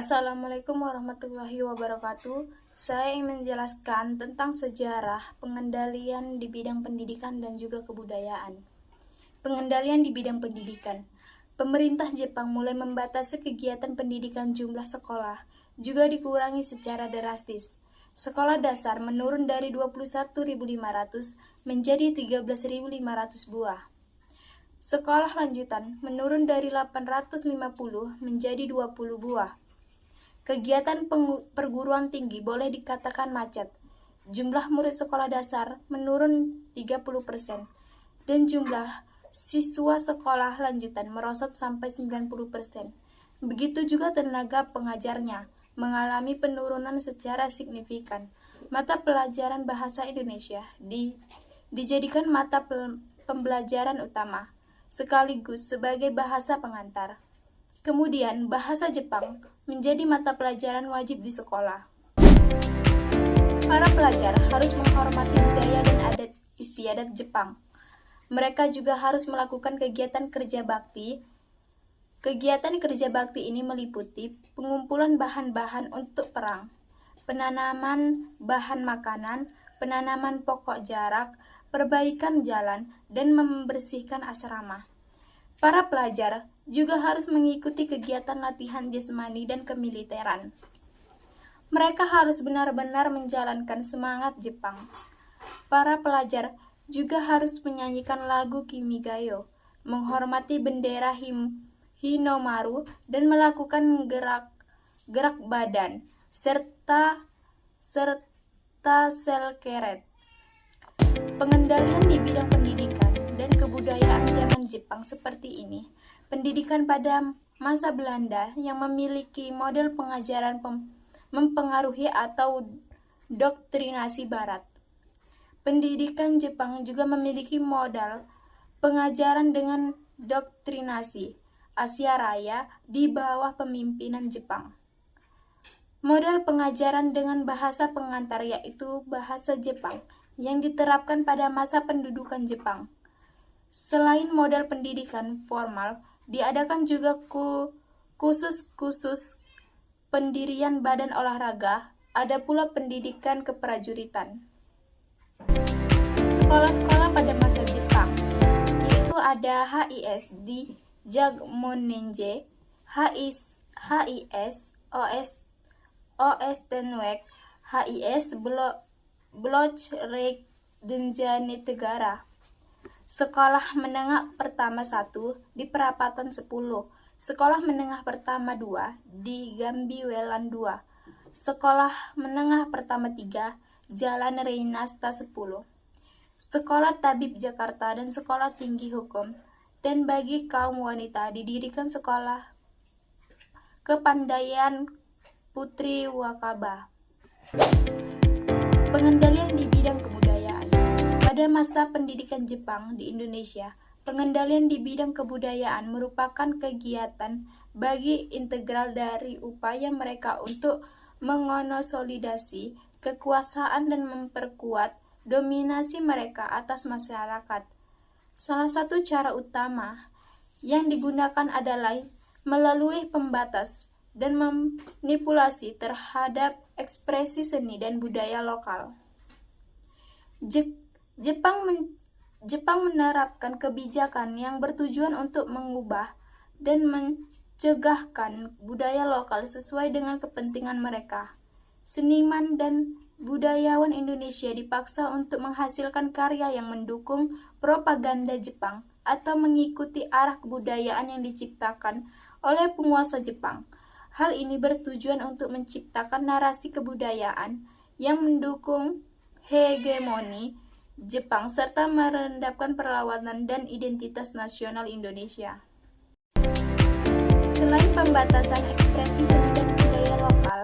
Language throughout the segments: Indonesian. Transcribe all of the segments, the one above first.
Assalamualaikum warahmatullahi wabarakatuh. Saya ingin menjelaskan tentang sejarah pengendalian di bidang pendidikan dan juga kebudayaan. Pengendalian di bidang pendidikan. Pemerintah Jepang mulai membatasi kegiatan pendidikan jumlah sekolah, juga dikurangi secara drastis. Sekolah dasar menurun dari 21.500 menjadi 13.500 buah. Sekolah lanjutan menurun dari 850 menjadi 20 buah. Kegiatan perguruan tinggi boleh dikatakan macet. Jumlah murid sekolah dasar menurun 30% dan jumlah siswa sekolah lanjutan merosot sampai 90%. Begitu juga tenaga pengajarnya mengalami penurunan secara signifikan. Mata pelajaran bahasa Indonesia dijadikan mata pembelajaran utama sekaligus sebagai bahasa pengantar. Kemudian, bahasa Jepang menjadi mata pelajaran wajib di sekolah. Para pelajar harus menghormati budaya dan adat istiadat Jepang. Mereka juga harus melakukan kegiatan kerja bakti. Kegiatan kerja bakti ini meliputi pengumpulan bahan-bahan untuk perang, penanaman bahan makanan, penanaman pokok jarak, perbaikan jalan, dan membersihkan asrama. Para pelajar juga harus mengikuti kegiatan latihan jasmani dan kemiliteran. Mereka harus benar-benar menjalankan semangat Jepang. Para pelajar juga harus menyanyikan lagu Kimigayo, menghormati bendera Hinomaru, dan melakukan gerak badan, serta selkeret. Pengendalian di bidang pendidikan dan kebudayaan zaman Jepang seperti ini. Pendidikan pada masa Belanda yang memiliki model pengajaran mempengaruhi atau doktrinasi Barat. Pendidikan Jepang juga memiliki modal pengajaran dengan doktrinasi Asia Raya di bawah pemimpinan Jepang. Model pengajaran dengan bahasa pengantar yaitu bahasa Jepang yang diterapkan pada masa pendudukan Jepang. Selain model pendidikan formal, diadakan juga kursus pendirian badan olahraga, ada pula pendidikan keprajuritan. Sekolah-sekolah pada masa Jepang, yaitu ada HIS di Jagmonenje, HIS, OS Tenwek, HIS Blochrek Denjani Tegara. Sekolah menengah pertama 1 di Perapatan 10, Sekolah menengah pertama 2 di Gambiwelan 2, Sekolah menengah pertama 3 Jalan Reinasta 10, Sekolah Tabib Jakarta dan Sekolah Tinggi Hukum. Dan bagi kaum wanita didirikan Sekolah Kepandaian Putri Wakaba. Pengendalian di bidang kebudayaan. Pada masa pendidikan Jepang di Indonesia, pengendalian di bidang kebudayaan merupakan kegiatan bagi integral dari upaya mereka untuk mengonsolidasi kekuasaan dan memperkuat dominasi mereka atas masyarakat. Salah satu cara utama yang digunakan adalah melalui pembatas dan manipulasi terhadap ekspresi seni dan budaya lokal. Jepang menerapkan kebijakan yang bertujuan untuk mengubah dan mencegahkan budaya lokal sesuai dengan kepentingan mereka. Seniman dan budayawan Indonesia dipaksa untuk menghasilkan karya yang mendukung propaganda Jepang atau mengikuti arah kebudayaan yang diciptakan oleh penguasa Jepang. Hal ini bertujuan untuk menciptakan narasi kebudayaan yang mendukung hegemoni Jepang serta merendahkan perlawanan dan identitas nasional Indonesia. Selain pembatasan ekspresi seni dan budaya lokal,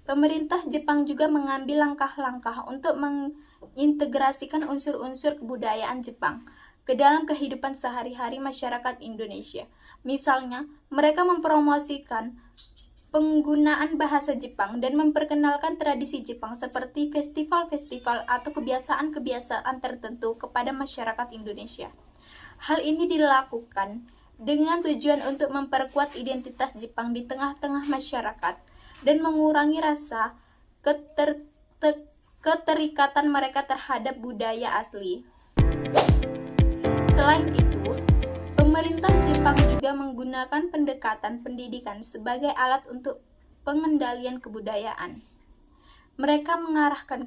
pemerintah Jepang juga mengambil langkah-langkah untuk mengintegrasikan unsur-unsur kebudayaan Jepang ke dalam kehidupan sehari-hari masyarakat Indonesia. Misalnya, mereka mempromosikan penggunaan bahasa Jepang dan memperkenalkan tradisi Jepang seperti festival-festival atau kebiasaan-kebiasaan tertentu kepada masyarakat Indonesia. Hal ini dilakukan dengan tujuan untuk memperkuat identitas Jepang di tengah-tengah masyarakat dan mengurangi rasa keterikatan mereka terhadap budaya asli. Selain itu, pemerintah Jepang juga menggunakan pendekatan pendidikan sebagai alat untuk pengendalian kebudayaan. Mereka mengarahkan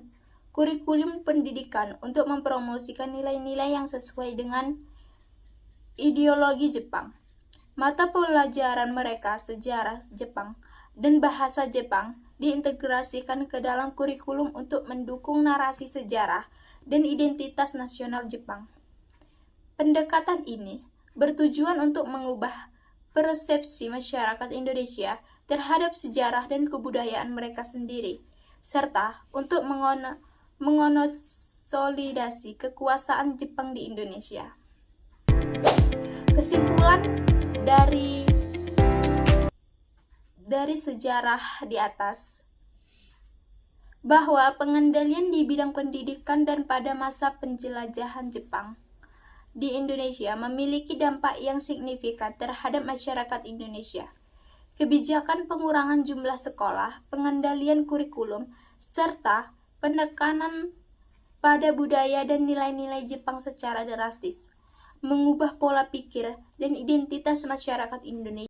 kurikulum pendidikan untuk mempromosikan nilai-nilai yang sesuai dengan ideologi Jepang. Mata pelajaran mereka, sejarah Jepang dan bahasa Jepang, diintegrasikan ke dalam kurikulum untuk mendukung narasi sejarah dan identitas nasional Jepang. Pendekatan ini bertujuan untuk mengubah persepsi masyarakat Indonesia terhadap sejarah dan kebudayaan mereka sendiri, serta untuk mengonsolidasi kekuasaan Jepang di Indonesia. Kesimpulan dari sejarah di atas, bahwa pengendalian di bidang pendidikan dan pada masa penjelajahan Jepang di Indonesia memiliki dampak yang signifikan terhadap masyarakat Indonesia. Kebijakan pengurangan jumlah sekolah, pengendalian kurikulum, serta penekanan pada budaya dan nilai-nilai Jepang secara drastis mengubah pola pikir dan identitas masyarakat Indonesia.